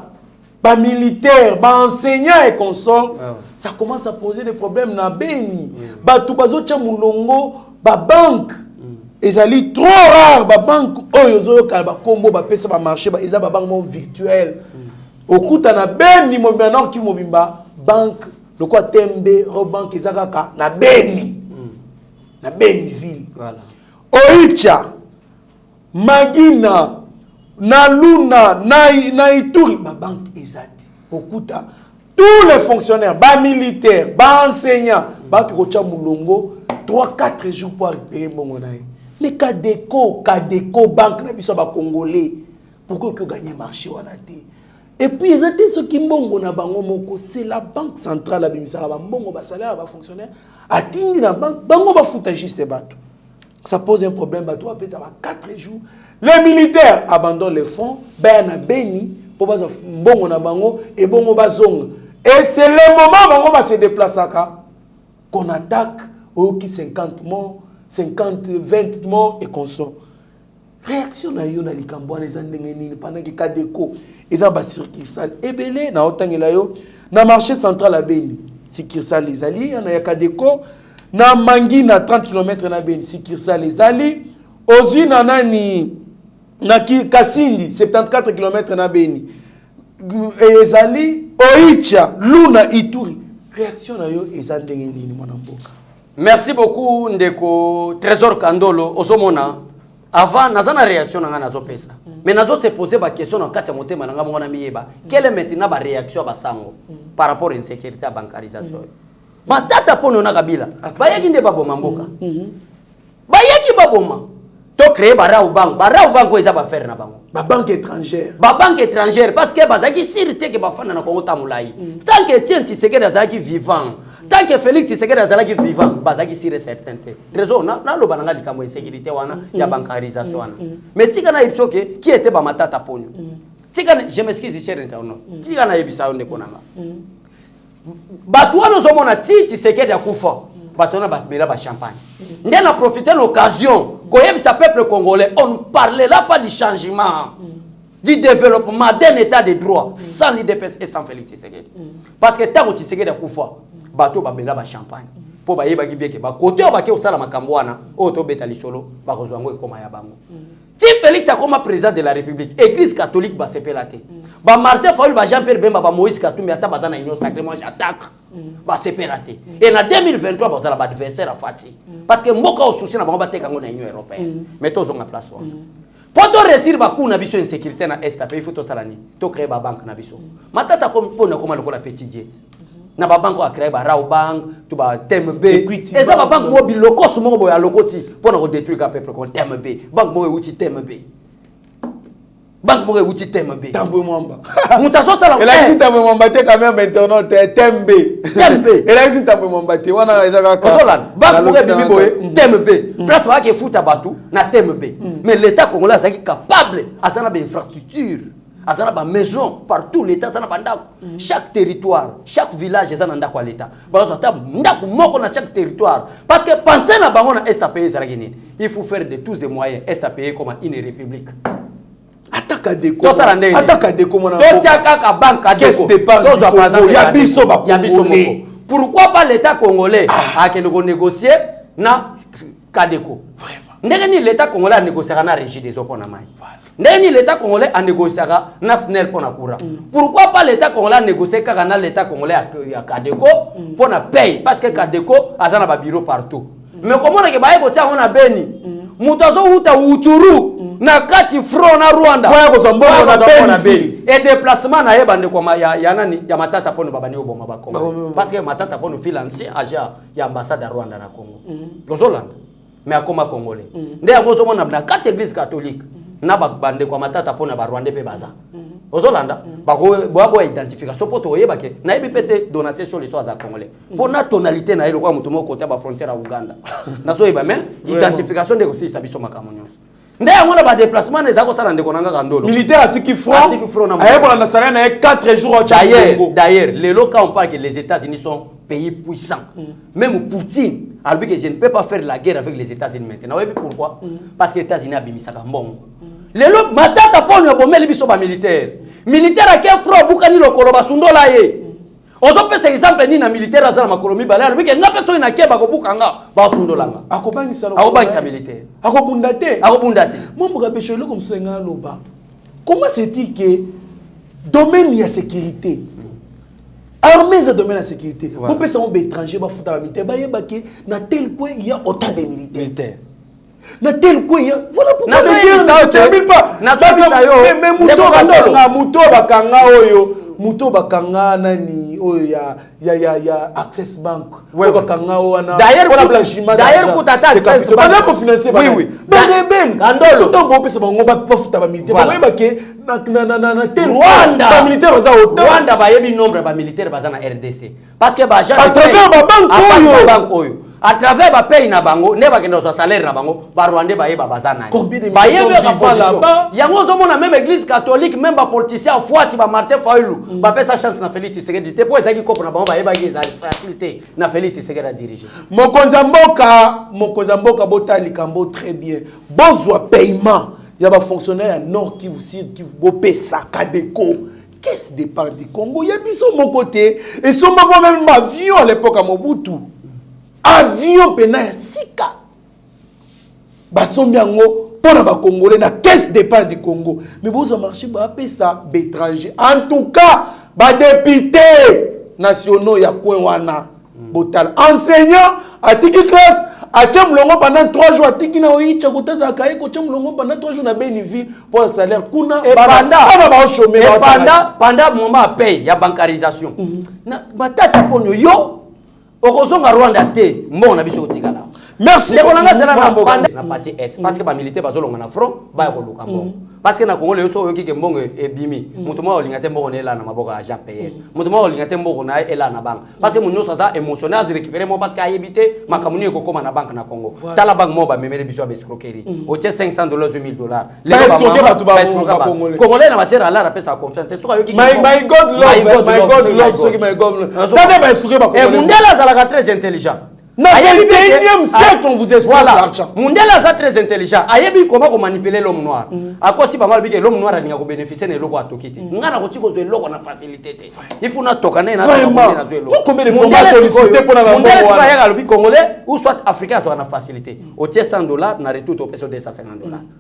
militaire, enseignant et consort, ça commence à poser des problèmes na Beni. Batou bazotia mulongo, banque. Et ça lit trop rare, banque oyozo kalba combo ba pesa ba marché ba eza ba banque virtuel. Au coup na Beni mo maintenant qui mobimba banque le quoi Tembe Robank ezaka na Beni. Na Beni ville. Voilà. Oicha Magina na Luna, na Ituri, ma banque ezati. Okuta, tous les fonctionnaires, militaires, enseignants, banque kocha mulongo, 3-4 jours pour récupérer mon monnaie. Mais Kadeko, banque na biso ba congolais, pourquoi que gagner marché wanate. Et puis ezati ce qui mbongo na bango moko, c'est la banque centrale abimisa ba mbongo ba salaire ba fonctionnaire, atindi na banque, bango ba futa juste bato. Ça pose un problème bato a peut-être 4 jours. Les militaires abandonnent les fonds, ben na Beni, pour baza mbongo na bango et bongo bazong. Et c'est le moment bango va se déplacer qu'on attaque au qui 50 morts, 20 morts et qu'on sort. Réaction na yo na likambo les andengeni pendant que Kadeko ils ont basir Kirsal et belé na otangela yo na marché central à Beni. Si Kirsal les alliés, na Kadeko na Mangina 30 km na Beni, si Kirsal les alliés, aux nani na Kasindi 74 km na Beni et ezali Oicha Luna Ituri réaction na yo ezandenge nini mwana mboka. Merci beaucoup ndeko Trésor Kandolo osomona avant nazana réaction na nazo pesa mais nazo se poser ba question na kati ya motema na ngamo na miyeba quelle est maintenant ba réaction ba sango par rapport à insécurité à bancarisation matata pono na kabila bayaki nde baboma mboka bayaki baboma to créer bara ou banque eza ba faire na bango ba banque étrangère parce que bazaki sirte que ba fana na Congo tamulai tant que Etienne Tshisekedi azaki vivant tant que Félix Tshisekedi azaki vivant bazaki sire certainté trésor na lo bananga likambo insécurité wana ya bancarisation wana mais tika na ipsoke qui était ba matata ponyo tika je m'excuse cher internaute tika na yebisa onde konanga batwana zomona Tshisekedi akufa batona batbela ba champagne ndena a profité l'occasion koyebisa peuple congolais on ne parlera pas du changement du développement d'un état de droit sans l'IDPS et sans Félix Tshisekedi parce que tant que Tshisekedi akufa bato babela ba champagne po ba yeba kibieke ba côté ba ke osala makambo wana o to beta lisolo ba kozwango ekoma ya bango si Félix akoma président de la République église catholique ba sepelate ba Martin Fayulu ba Jean-Pierre Bemba ba Moïse Katumbi ata bazana union sacrée moi j'attaque ba séparer et en 2023 ba za ba adversaire à Fati parce que mboka au souci na bango ba teka ngo na Union européenne mais tozo nga place wana pour to réussir ba kuna biso insécurité na est pays faut to salani to créer ba banque na biso matata comme pona comme la petit jet na ba banque a créer ba Rao Bank to ba TMB et ça ba banque mobile locos mo boya lokoti pona ko détruire ka peuple comme TMB banque mo uti TMB banque mo uti TMB Tambwe Mwamba mutaso sala elle a dit Tambwe Mwamba te quand même maintenant TMB elle a dit Tambwe Mwamba te wana ezaka Kosolan banque mo bibi boye TMB place ba ke futa batu na TMB mais l'état congolais est capable azana ba infrastructure azana ba maison partout l'état azana ba ndako chaque territoire chaque village azana ndako à l'état bazo ta ndako moko na chaque territoire parce que penser na bango na est pays zaragini il faut faire de tous les moyens est pays comme une république attaque à déco attaque à déco mona to tiaka banque à déco tozo par exemple ya biso moko pourquoi pas l'état congolais a que négocier na Kadeko vraiment ndenge ni l'état congolais a négocié na régie des eaux pour na mai ndenge ni l'état congolais a négocié na SNEL pour na courant pourquoi pas l'état congolais a négocié na l'état congolais à Kadeko pour na paye parce que Kadeko azana ba bureau partout mais comment na ke baye ko tia on a beni mutazo uta uturu na kati front na Rwanda kwa kozombo na beni et déplacement na yeba ndeko ya nani ya matata pone babani oboma ba Congo parce que matata pone financier agent ya ambassade à Rwanda na Congo kozolanda mais akoma congolais nde akozo mona na kati église catholique na bande kwa matata pona ba Rwanda pe baza ozolanda bako identification poto oyeba ke na yebi pete donation sur les soins à congolais pona tonalité na eloko mutu moko côté ba frontière à Uganda na so yeba mais identification de ko si sabiso makamonyoso nde amona ba déplacement les ako sala ndeko nanga kandolo militaire atiki front ayebola na sala na 4 jours au Congo d'ailleurs les locaux on parle que les États-Unis sont pays puissants même Poutine a dit que je ne peux pas faire la guerre avec les États-Unis maintenant oui pourquoi parce que les États-Unis abimisaka mbongo lelo matata ponyo bomeli biso ba militaire a ke fro bukani lokolo basundola ye ozo pesa exemple ni na militaire azala makolomi bala alors que ngape so ina keba ko bukanga ba sundolanga akobangisa militaire akobundate mombo ka besholo comme senga loba comment c'est-il que domaine ya sécurité armée za domaine la sécurité pour pesa on étranger ba futa ba militaire ba yeba ke na tel coin il y a autant de militaires na tel coin voilà pourquoi ne termine pas na ça yo mais muto bakanga nani oyo ya Access Bank bakanga wana d'ailleurs kutata Access Bank ko financer oui ben kandolo to bo pesa bango ba futa ba militaire ba yebake na tel Rwanda ba militaire baza autant Rwanda ba yebi nombre ba militaire baza na RDC parce que ba gens à travers ba banque oyo à travers ba paye na bango ne ba kendo so salaire na bango ba Rwanda ba yeba baza na ba yeba ka position yango zo mona même église catholique même ba politicien Fouati ba Martin Fayulu ba pesa chance na Félix Tshisekedi te po ezaki kopo na bango ba yeba ki za facilité na Félix Tshisekedi a diriger mokonza mboka botali kambo très bien bozwa paiement ya ba fonctionnaire ya Nord Kivu Sud Kivu bo pesa Kadeko qu'est-ce dépend du Congo ya biso mon côté et son même avion à l'époque à Mobutu avion pena ya sika basombi yango pona ba congolais na caisse départ du Congo mais bozo marché ba pesa bétranger en tout cas ba députés nationaux ya coin wana botal enseignant atiki classe atia mulongo pendant 3 jours atiki na oyicha kotaza kaye ko tia mulongo pendant 3 jours na Beniville pour salaire kuna et pendant moment paye ya bancarisation na batata ponyo yo okozonga Rwanda te mbona biso otikala merci ndeko nanga sala na parti S parce que ba militaire bazolonga na front ba ko luka mbongo parce que na Congo le so yoki ke mbongo ebimi mutu mwa olinga te mbongo ne la na maboka agent payer mutu mwa olinga te mbongo na ela na banque parce que munyo ça émotionnel à récupérer mon parce qu'ayebité makamuni ko koma na banque na Congo tala banque mo ba memere biso ba escroquerie o tie $500 $1,000 les ba Congolais na matière à la pesa confiance te so yoki my God love so ki my God tande ba escroquer ba Congolais Mundela zala très intelligent Dans le 21e siècle, on vous explique l'argent. Mundela est très intelligent. Ayebi comment manipuler l'homme noir. À cause si pas mal que l'homme noir a bénéficié de l'eau à Tokiti. Ngana ko tiko de l'eau na facilité. Il faut na tokane na na l'eau. Combien de formations sollicitées pour la banque? Mundela c'est pas ya le congolais ou soit africain soit na facilité. Au tiers $100 na retour au peso $250.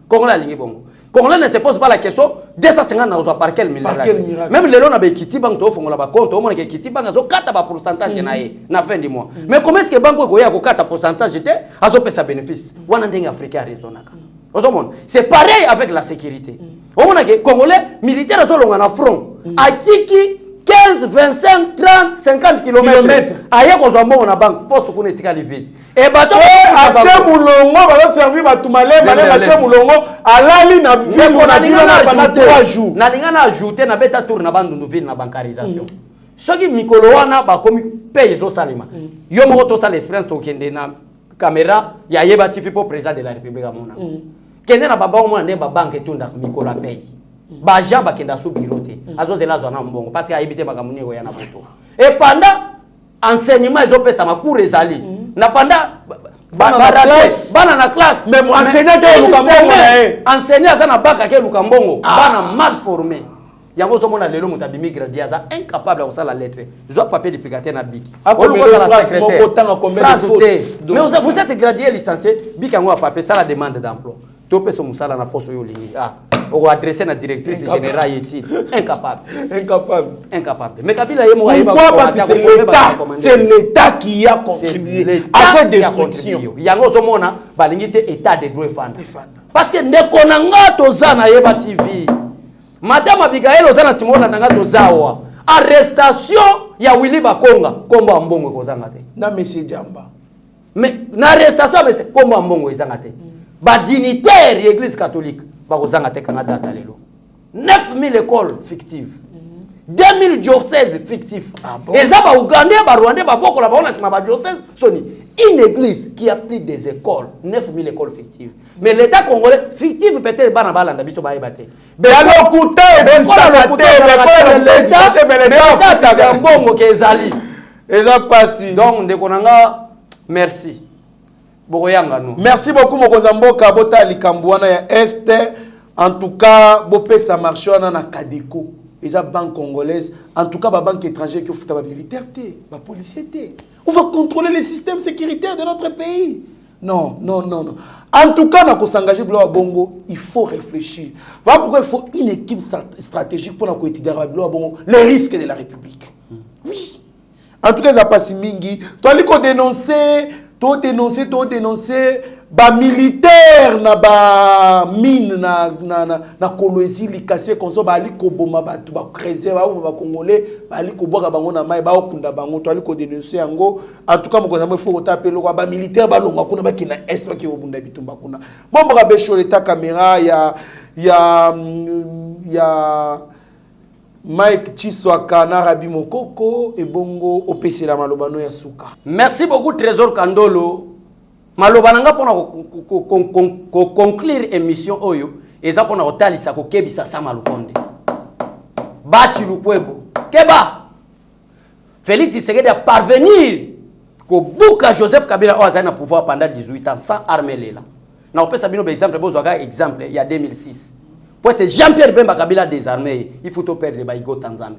Congolais lingi bongo. Congolais ne se pose pas la question $250 na ozo par quel miracle. Même les lois na be kiti bank to fongola ba compte au moins que kiti bank zo kata ba pourcentage na fin du mois. Mais comment est-ce que banque ko ya ko kata pourcentage était azo pesa bénéfice. Wana ndenge africain raisonnaka. C'est pareil avec la sécurité. Au moins que congolais militaires zo longa na front. Atiki 15, 25, 30, 50 km. Aye ko zo mo na banque poste ko netika vide. Et bato atie mulongo ba servir ba tumale ba atie mulongo alali na ville na ville pendant 3 jours. Na linga na ajouter na beta tour na bandundu ville na bancarisation. Soki mikolo wana ba komi paye zo salima. Yo moko to sala experience to kende na caméra ya yeba TV pour président de la République amona. Kende na baba mo na ba banque tunda mikolo paye. Ba jamba kenda sou bureau te. Azo zela zo na mbongo parce que ayebite makamuni ko ya na photo. Et pendant enseignement ils ont fait ça ma cours ezali. Na pendant bana na classe même enseignant te lukambongo na enseignant za na banque ke lukambongo bana mal formé. Yango zo mona lelo muta bimi gradia za incapable de la lettre. Zo papier duplicateur na biki. On le voit la secrétaire. Mais vous êtes gradué licencié, biki yango papier ça la demande d'emploi. To pe so musala na poste yo lingi. Ah, on va adresser la directrice générale étude. Incapable. Mais Kabila yemo pourquoi parce que c'est l'État qui a contribué à cette destruction. Yango zo mona balingi te état de droit fanda. Parce que nekonanga tozana yeba TV. Madame Abigail ozana simona nanga tozawa. Arrestation ya Willy Bakonga kombo ambongo kozanga te. Na monsieur Jamba. Mais na arrestation mais kombo ambongo ezanga te. Ba dignitaire l'église catholique ba kozanga te kanga data lelo. 9000 écoles fictives. 2000 diocèses fictifs. Et ça ba Ougandais ba Rwandais ba boko la ba on ba diocèse soni. Une église qui a pris des écoles, 9000 écoles fictives. Mais l'État congolais fictif peut-être ba na balanda biso ba yebate. Mais alors coûté l'État mbongo ke ezali. Eza pasi. Donc ndekonanga merci. Merci beaucoup Mokozamboka bota likambwana ya Est. En tout cas, bopesa marché na Kadeko. Eza banque congolaise. En tout cas, ba banque étrangère qui fait ba militaire té, ba policier té. On va contrôler les systèmes sécuritaires de notre pays. Non. En tout cas, on s'engager pour Bongo, il faut réfléchir. Voilà pourquoi il faut une équipe stratégique pour étudier les risques de la République. Oui. En tout cas, ça passe mingi. Toi, il faut dénoncer. To dénoncer ba militaire na ba mine na Kolwezi likase konso ba ali ko boma ba tu ba creuser ba congolais ba ali ko boka bango na mai ba okunda bango to ali ko dénoncer yango. En tout cas mokoza mo faut taper lo ba militaire ba longa kuna ba kina est ba ki obunda bitumba kuna bon ba be show l'état caméra ya Mike Chiswaka na Rabi Mokoko et Bongo opesi la malobano ya suka. Merci beaucoup Trésor Kandolo. Malobananga pona ko conclure émission oyo eza pona otalisa ko kebisa sama lukonde. Bati lukwebo. Keba. Félix Tshisekedi a parvenir ko buka Joseph Kabila o azana pouvoir pendant 18 ans sans armée lela. Na opesa bino be exemple bozoga exemple il y a 2006. Pour être Jean-Pierre Bemba Kabila désarmé, il faut tout perdre Baïgo Tanzanie.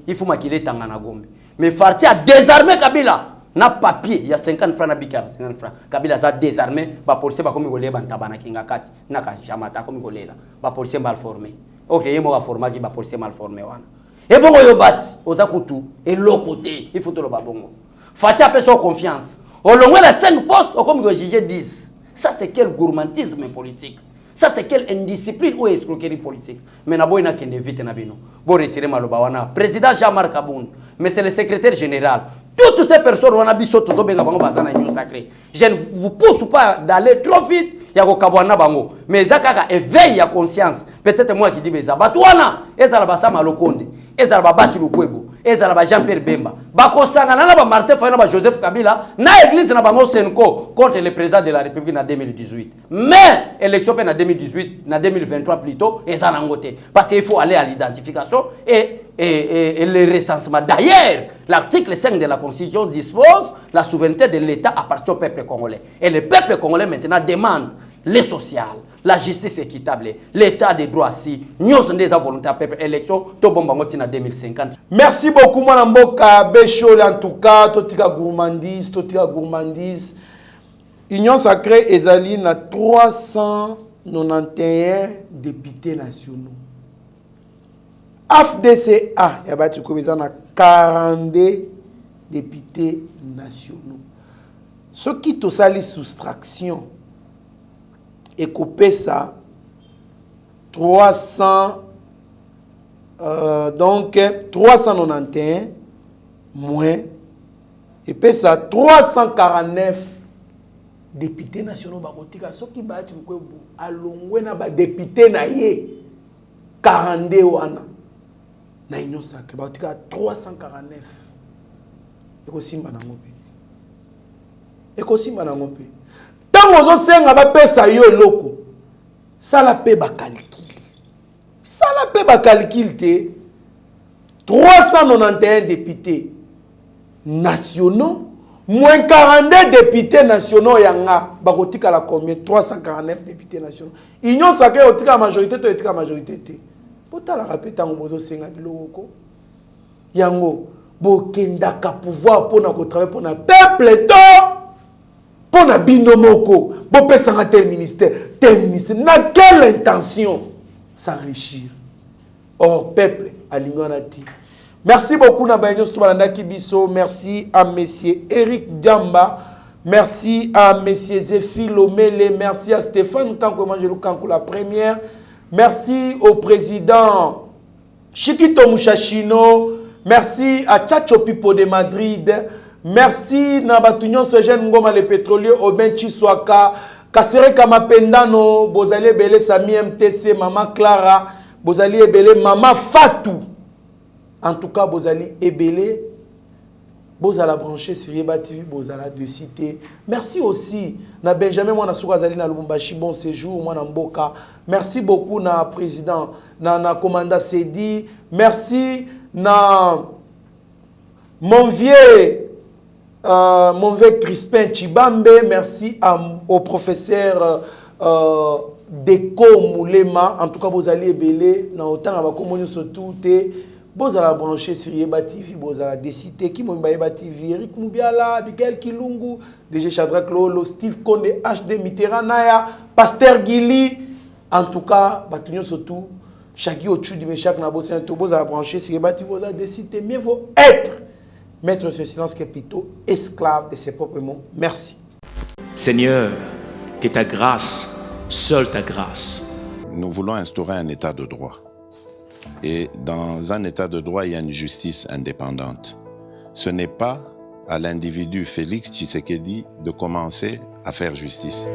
Il faut maquiller Tangana Gombe. Mais Farti a désarmé Kabila. Na papier, il y a 50 francs na bika 50 francs. Kabila a désarmé, ba policier ba comme golé ban tabana kinga kati, na ka jamata comme golé là. Ba policier mal formé. OK, yemo va former qui ba policier mal formé wana. Et bongo yo bati, ozakutu et l'autre côté, il faut tout le babongo. Farti a pris son confiance. Au long de 5 postes, comme go juger 10. Ça c'est quel gourmandisme politique. Ça c'est quelle indiscipline ou escroquerie politique. Mais na boyna kende vite na bino. Bo retirer maloba wana. Président Jean-Marc Aboun, mais c'est le secrétaire général. Toutes ces personnes wana biso tozo benga bango bazana union sacrée. Je ne vous pousse pas d'aller trop vite ya ko kabwana bango. Mais zakaka éveille ya conscience. Peut-être moi qui dis beza batwana ezala basama lokonde. Ezala babati lukwebo. ezala ba Jean-Pierre Bemba bakosangana na ba Martin Fayulu na ba Joseph Kabila na église na bango Senko contre le président de la République en 2018 mais élection en 2018 en 2023 plutôt ezala ngote parce qu'il faut aller à l'identification et le recensement. D'ailleurs, l'article 5 de la Constitution dispose la souveraineté de l'État appartient au peuple congolais. Et le peuple congolais maintenant demande le social, la justice équitable, l'état des droits si nous avons des volontés à peuple élection to bombango en 2050. Merci beaucoup mon mboka Béchol en tout cas totika gourmandise Union sacrée ezali na 391 députés nationaux. AFDCA, il y a 42 députés nationaux. Ce qui te sali soustraction et coupé ça 391 moins et puis ça 349 députés nationaux barotika ce qui va être alongwe na ba député na ye 42 wana. Na Union sacrée batika 349 ekosimba na ngope tango zo senga ba pesa yo eloko sala pe ba calcul te 391 députés nationaux moins 42 députés nationaux yanga bakotika la combien 349 députés nationaux Union sacrée otika majorité to etika majorité te la rapide tango bozo senga biloko yango bokendaka pouvoir pour na travailler pour na peuple to pour na binomoko bo pesanga tel ministère na quelle intention s'enrichir or peuple alingonati. Merci beaucoup na baños to balanda kibiso. Merci à monsieur Eric Diamba, merci à monsieur Zéphile Lomele, merci à Stéphane Kanko Manjelo Kanko la première. Merci au président Chiquito Muchachino. Merci à Chacho Pipo de Madrid. Merci Nabatunion Sejen Ngoma le pétrolier Oben Chiswaka. Kasere Kamapendano. Bozali Ebele Sami MTC. Maman Clara. Bozali Ebele Maman Fatou. En tout cas, Bozali Ebele. Bozala branché sur Yeba TV, Bozala de cité. Merci aussi na Benjamin Mwana Soukazali na Lubumbashi, bon séjour, Mwana Mboka. Merci beaucoup na président, na commandant Sedi. Merci na mon vieux Crispin Chibambe. Merci au professeur Deko Moulema. En tout cas, Bozali Ebele. Na autant à Bakomoni surtout. Bozala branché sur Yeba TV, Bozala décité, qui m'a Yeba TV, Eric Moubiala, Miguel Kilungu, DG Shadrack Lolo, Steve Konde, HD Mitterrand, Naya, Pasteur Gili. En tout cas, Batunyo surtout, Chaki Ochu di Meshak Nabosen, Bozala branché sur Yeba TV, Bozala décité. Mieux vaut être maître de ce silence qui est plutôt esclave de ses propres mots. Merci. Seigneur, que ta grâce, seule ta grâce. Nous voulons instaurer un état de droit. Et dans un état de droit, il y a une justice indépendante. Ce n'est pas à l'individu Félix Tshisekedi de commencer à faire justice.